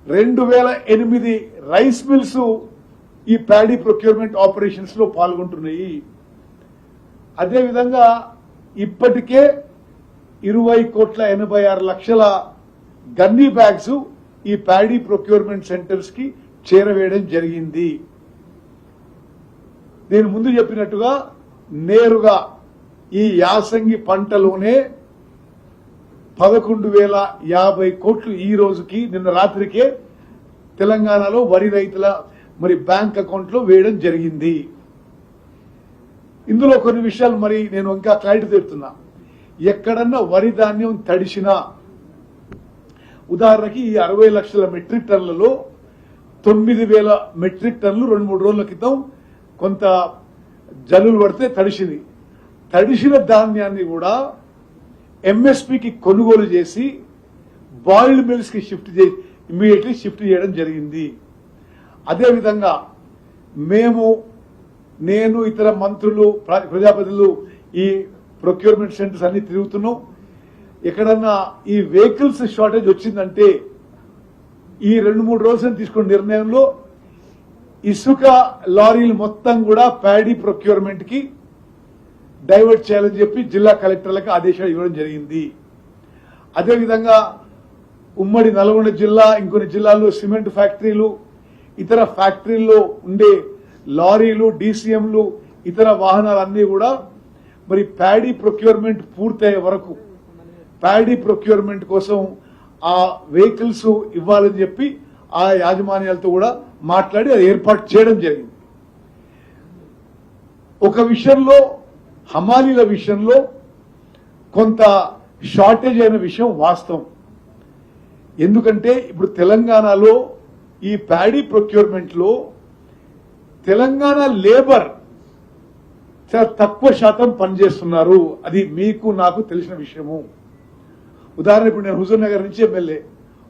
2008 rice mills ఈ paddy procurement operations లో పాల్గొంటున్నాయి. అదేవిధంగా ఇప్పటికే 20,86,00,000 గన్నీ బ్యాగ్స్ ఈ ప్యాడీ ప్రొక్యూర్మెంట్ సెంటర్స్ కి చేరవేయడం జరిగింది. నేను ముందు చెప్పినట్టుగా నేరుగా ఈ యాసంగి పంటలోనే 11,050 కోట్లు ఈ రోజుకి నిన్న రాత్రికే తెలంగాణలో వరి రైతుల బ్యాంక్ అకౌంట్ లో వేయడం జరిగింది. ఇందులో కొన్ని విషయాలు నేను ఇంకా క్లారిటీ తెస్తున్నా. ఎక్కడన్నా వరి ధాన్యం తడిసినా, ఉదాహరణకి ఈ 60 లక్షల మెట్రిక్ టన్నులలో 9,000 మెట్రిక్ టన్నులు 2-3 రోజుల క్రితం కొంత జల్లులు పడితే తడిసింది. తడిసిన ధాన్యాన్ని కూడా ఎంఎస్పీకి కొనుగోలు చేసి బాయిల్డ్ మిల్స్ కి ఇమ్మీడియట్లీ షిఫ్ట్ చేయడం జరిగింది. అదేవిధంగా నేను ఇతర మంత్రులు ప్రజాప్రతినిధులు ఈ ప్రొక్యూర్మెంట్ సెంటర్స్ అన్ని తిరుగుతున్నాం. ఎక్కడన్నా ఈ వెహికల్స్ షార్టేజ్ వచ్చిందంటే ఈ 2-3 రోజులు తీసుకున్న నిర్ణయంలో ఇసుక లారీలు మొత్తం కూడా ప్యాడీ ప్రొక్యూర్మెంట్ కి డైవర్ట్ చేయాలని చెప్పి జిల్లా కలెక్టర్లకు ఆదేశాలు ఇవ్వడం జరిగింది. అదేవిధంగా ఉమ్మడి నల్గొండ జిల్లా, ఇంకొన్ని జిల్లాల్లో సిమెంట్ ఫ్యాక్టరీలు, ఇతర ఫ్యాక్టరీల్లో ఉండే లారీలు, డీసీఎంలు, ఇతర వాహనాలన్నీ కూడా ప్యాడీ ప్రొక్యూర్మెంట్ పూర్తయ్యే వరకు ప్యాడీ ప్రొక్యూర్మెంట్ కోసం ఆ వెహికల్స్ ఇవ్వాలని చెప్పి ఆ యాజమాన్యాలతో కూడా మాట్లాడి అది ఏర్పాటు చేయడం జరిగింది. ఒక విషయంలో హమాలీల విషయంలో కొంత షార్టేజ్ అయిన విషయం వాస్తవం. ఎందుకంటే ఇప్పుడు తెలంగాణలో ఈ ప్యాడీ ప్రొక్యూర్మెంట్ లో తెలంగాణ లేబర్ చాలా తక్కువ శాతం పనిచేస్తున్నారు. అది మీకు నాకు తెలిసిన విషయము. ఉదాహరణ ఇప్పుడు నేను హుజూర్ నగర్ నుంచి ఎమ్మెల్యే.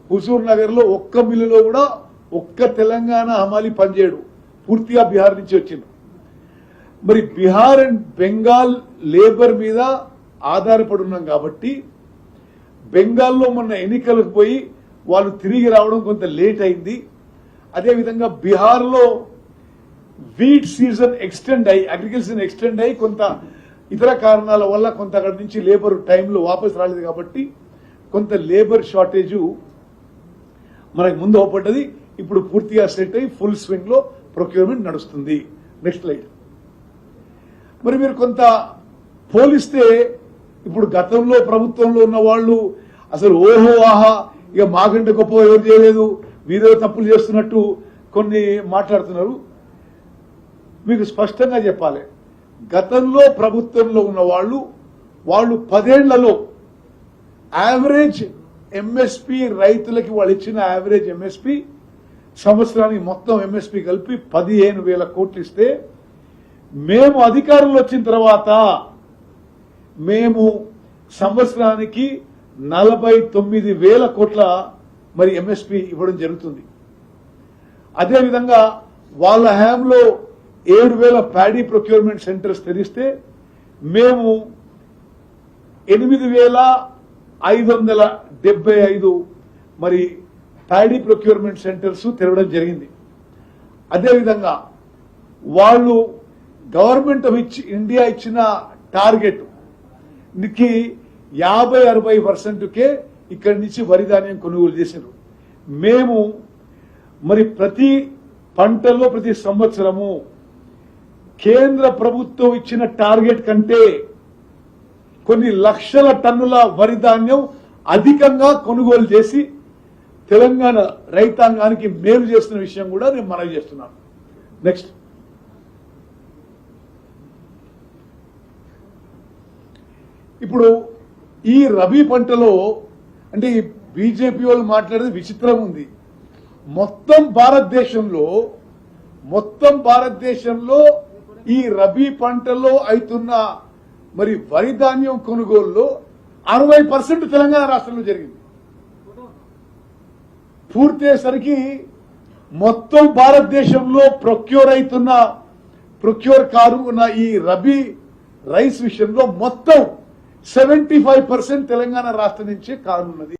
హుజూర్ నగర్ లో ఒక్క మిల్లులో కూడా ఒక్క తెలంగాణ హమాలి పనిచేయడు, పూర్తిగా బీహార్ నుంచి వచ్చింది. బీహార్ అండ్ బెంగాల్ లేబర్ మీద ఆధారపడి ఉన్నాం కాబట్టి బెంగాల్లో మొన్న ఎన్నికలకు పోయి వాళ్ళు తిరిగి రావడం కొంత లేట్ అయింది. అదేవిధంగా బీహార్ లో వీట్ సీజన్ ఎక్స్టెండ్ అయ్యి, అగ్రికల్చర్ ఎక్స్టెండ్ అయ్యి కొంత ఇతర కారణాల వల్ల కొంత అక్కడి నుంచి లేబర్ టైంలో వాపసు రాలేదు కాబట్టి కొంత లేబర్ షార్టేజ్ మనకు ముందు అవపడ్డది. ఇప్పుడు పూర్తిగా సెట్ అయ్యి ఫుల్ స్వింగ్ లో ప్రొక్యూర్మెంట్ నడుస్తుంది. Next slide. మీరు కొంత పోలిస్తే ఇప్పుడు గతంలో ప్రభుత్వంలో ఉన్న వాళ్ళు అసలు ఓహో ఆహా ఇక మాకంటే గొప్ప ఎవరు చేయలేదు, వీరే తప్పులు చేస్తున్నట్టు కొన్ని మాట్లాడుతున్నారు. మీకు స్పష్టంగా చెప్పాలి, గతంలో ప్రభుత్వంలో ఉన్న వాళ్ళు 10 ఏళ్లలో యావరేజ్ ఎంఎస్పీ రైతులకి వాళ్ళు ఇచ్చిన యావరేజ్ ఎంఎస్పీ సంవత్సరానికి మొత్తం ఎంఎస్పీ కలిపి 15,000 కోట్లు ఇస్తే మేము అధికారంలో వచ్చిన తర్వాత మేము సంవత్సరానికి 49,000 కోట్ల ఎంఎస్పీ ఇవ్వడం జరుగుతుంది. అదేవిధంగా వాళ్ళ హయాంలో 7,000 ప్యాడీ ప్రొక్యూర్మెంట్ సెంటర్స్ తెరిస్తే మేము 8,575 ప్యాడీ ప్రొక్యూర్మెంట్ సెంటర్స్ తెరవడం జరిగింది. అదేవిధంగా వాళ్ళు గవర్నమెంట్ ఆఫ్ ఇండియా ఇచ్చిన టార్గెట్ కి 50-60%కే ఇక్కడి నుంచి వరి ధాన్యం కొనుగోలు చేశారు. మేము ప్రతి పంటల్లో ప్రతి సంవత్సరము కేంద్ర ప్రభుత్వం ఇచ్చిన టార్గెట్ కంటే కొన్ని లక్షల టన్నుల వరి ధాన్యం అధికంగా కొనుగోలు చేసి తెలంగాణ రైతాంగానికి మేలు చేస్తున్న విషయం కూడా నేను మనవి చేస్తున్నాను. నెక్స్ట్. ఇప్పుడు ఈ రబీ పంటలో అంటే ఈ బీజేపీ వాళ్ళు మాట్లాడేది విచిత్రం ఉంది. మొత్తం భారతదేశంలో ఈ రబీ పంటలో అవుతున్న వరి ధాన్యం కొనుగోలులో 60% తెలంగాణ రాష్ట్రంలో జరిగింది. పూర్తయ్యేసరికి మొత్తం భారతదేశంలో ప్రొక్యూర్ కారు ఉన్న ఈ రబీ రైస్ విషయంలో మొత్తం 75% తెలంగాణ రాష్ట్రం నుంచే కానున్నది.